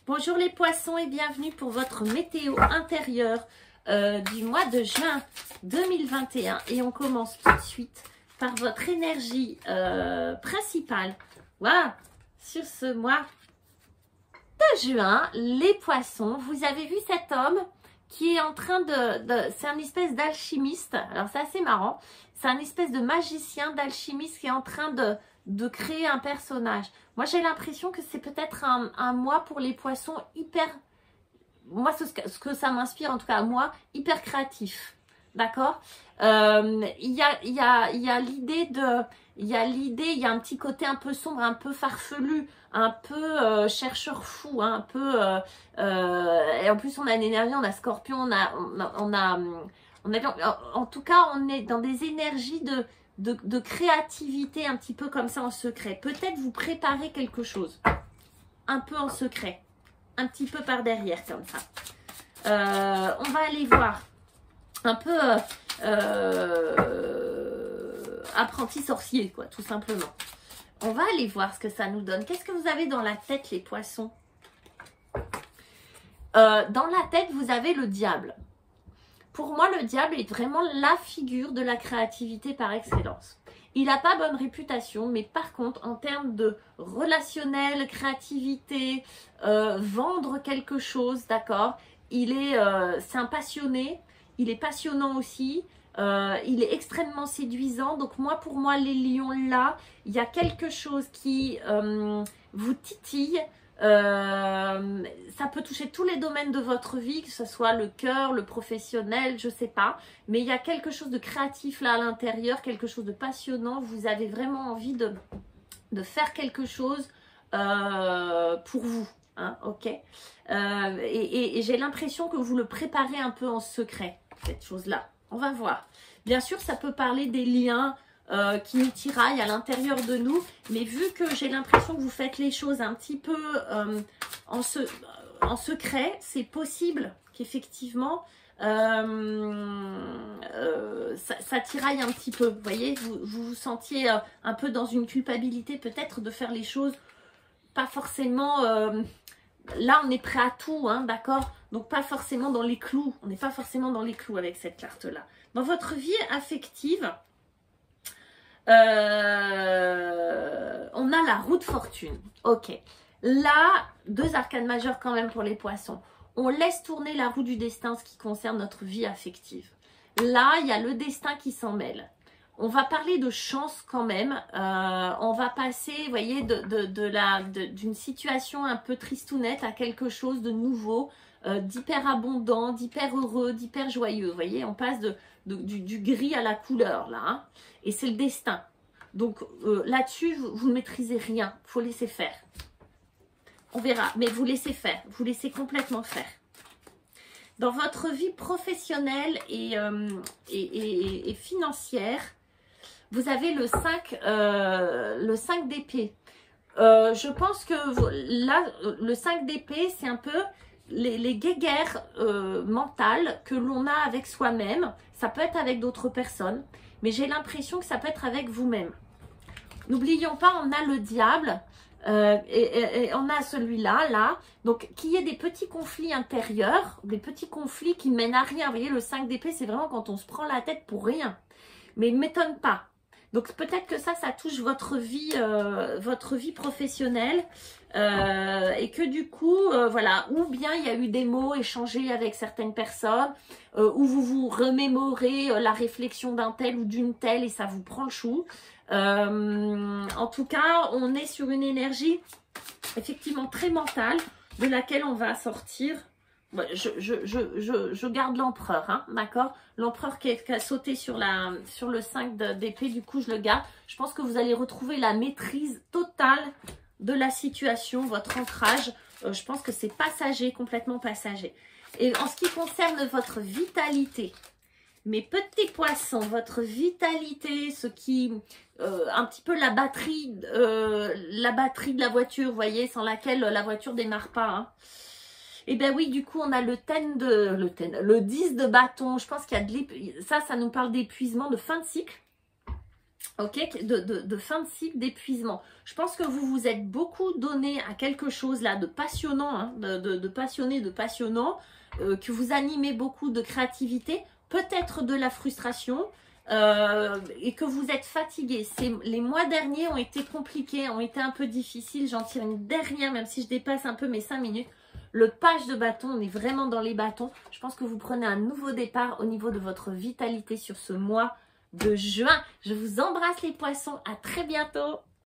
Bonjour les poissons et bienvenue pour votre météo intérieure du mois de juin 2021. Et on commence tout de suite par votre énergie principale. Voilà, sur ce mois de juin, les poissons, vous avez vu cet homme qui est en train c'est un espèce d'alchimiste. Alors c'est assez marrant. C'est un espèce de magicien, d'alchimiste qui est en train de créer un personnage. Moi, j'ai l'impression que c'est peut-être un mois pour les poissons hyper... Moi, ce que ça m'inspire, en tout cas, moi, hyper créatif. D'accord. Il y a l'idée de... Il y a un petit côté un peu sombre, un peu farfelu, un peu chercheur fou, hein, un peu... et en plus, on a une énergie, on a Scorpion, en tout cas, on est dans des énergies de créativité un petit peu comme ça en secret. Peut-être vous préparez quelque chose, un peu en secret, un petit peu par derrière comme ça. On va aller voir un peu apprenti sorcier, quoi, tout simplement. On va aller voir ce que ça nous donne. Qu'est-ce que vous avez dans la tête, les poissons? Dans la tête, vous avez le diable. Pour moi, le diable est vraiment la figure de la créativité par excellence. Il n'a pas bonne réputation, mais par contre, en termes de relationnel, créativité, vendre quelque chose, d'accord, c'est un passionné, il est passionnant aussi, il est extrêmement séduisant. Donc moi, pour moi, les lions là, il y a quelque chose qui vous titille. Ça peut toucher tous les domaines de votre vie, que ce soit le cœur, le professionnel, je sais pas, mais il y a quelque chose de créatif là à l'intérieur, quelque chose de passionnant. Vous avez vraiment envie de faire quelque chose pour vous, hein, ok, et j'ai l'impression que vous le préparez un peu en secret, cette chose là. On va voir. Bien sûr, ça peut parler des liens qui nous tiraillent à l'intérieur de nous, mais vu que j'ai l'impression que vous faites les choses un petit peu en secret, c'est possible qu'effectivement ça tiraille un petit peu. Vous voyez, vous vous sentiez un peu dans une culpabilité peut-être de faire les choses pas forcément... là, on est prêt à tout, hein, d'accord? Donc, pas forcément dans les clous. On n'est pas forcément dans les clous avec cette carte-là. Dans votre vie affective, on a la roue de fortune. Ok. Là, deux arcanes majeures quand même pour les poissons. On laisse tourner la roue du destin, ce qui concerne notre vie affective. Là, il y a le destin qui s'en mêle. On va parler de chance quand même. On va passer, vous voyez, d'une situation un peu tristounette à quelque chose de nouveau, d'hyper abondant, d'hyper heureux, d'hyper joyeux. Vous voyez, on passe du gris à la couleur là. Hein, et c'est le destin. Donc là-dessus, vous ne maîtrisez rien. Il faut laisser faire. On verra. Mais vous laissez faire. Vous laissez complètement faire. Dans votre vie professionnelle et financière, vous avez le 5 d'épée. Je pense que là, le 5 d'épée, c'est un peu les guéguerres mentales que l'on a avec soi-même. Ça peut être avec d'autres personnes, mais j'ai l'impression que ça peut être avec vous-même. N'oublions pas, on a le diable et on a celui-là, là. Donc, qu'il y ait des petits conflits intérieurs, des petits conflits qui ne mènent à rien. Vous voyez, le 5 d'épée, c'est vraiment quand on se prend la tête pour rien. Mais il ne m'étonne pas. Donc peut-être que ça touche votre vie professionnelle et que du coup, voilà, ou bien il y a eu des mots échangés avec certaines personnes, où vous vous remémorez la réflexion d'un tel ou d'une telle et ça vous prend le chou. En tout cas, on est sur une énergie effectivement très mentale de laquelle on va sortir. Je garde l'empereur, hein, d'accord? L'empereur qui a sauté sur le 5 d'épée, du coup je le garde. Je pense que vous allez retrouver la maîtrise totale de la situation, votre ancrage. Je pense que c'est passager, complètement passager. Et en ce qui concerne votre vitalité, mes petits poissons, votre vitalité, ce qui... un petit peu la batterie de la voiture, vous voyez, sans laquelle la voiture démarre pas, hein. Et bien oui, du coup, on a le 10 de bâton. Je pense qu'il y a ça nous parle d'épuisement, de fin de cycle. ok, de fin de cycle, d'épuisement. Je pense que vous vous êtes beaucoup donné à quelque chose là de passionnant, hein, de passionné, de passionnant, que vous animez beaucoup de créativité, peut-être de la frustration, et que vous êtes fatigué. Les mois derniers ont été compliqués, ont été un peu difficiles. J'en tire une dernière, même si je dépasse un peu mes 5 minutes. Le page de bâton, on est vraiment dans les bâtons. Je pense que vous prenez un nouveau départ au niveau de votre vitalité sur ce mois de juin. Je vous embrasse les poissons, à très bientôt.